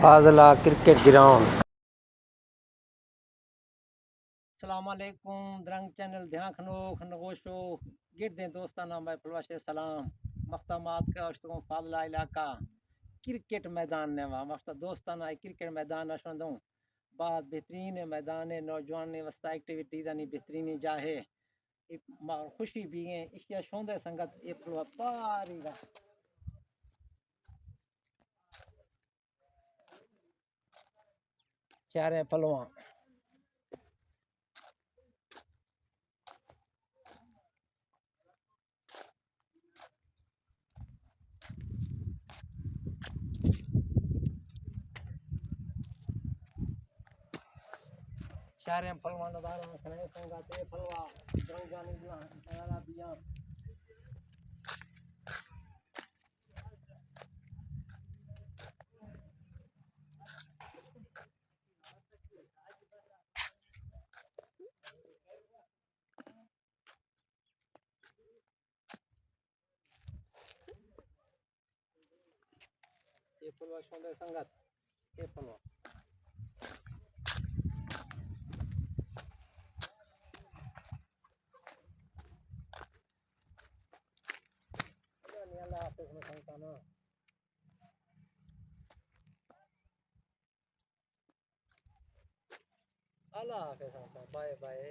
फाजला cricket ground. अस्सलामुअलैकुम Drang channel ध्यान खनो खनगोशो गिरदे दोस्ताना मैं फलवाशे सलाम मख्तामात का अश्तों फादला इलाका क्रिकेट मैदान ने वहाँ मख्ता दोस्ताना क्रिकेट मैदान अशों दूँ बाद बेहतरीन मैदान है नौजवान ने वस्ता एक्टिविटी दानी बेहतरीन जाहे खुशी भी है इश्या शोंदे संगत ये फलवा पारी रा चारे फलवा चारे फलवा नदारा खने संगत ये फलवा द्रंगानी बुला बिया ये फलवा शोंदे संगत ये फलवा अल्लाह हाफिज़ में संगता ना अल्लाह हाफिज़ संगता बाय बाय।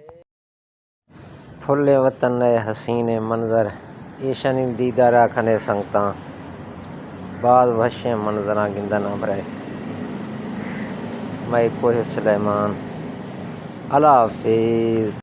फुल्ले वतन है हसीने मंजर ईशनी दीदारा खने संगता बाद वशे मंजरा गिंदना बरे मैं कोह सुलेमान। अल्लाह हाफिज़।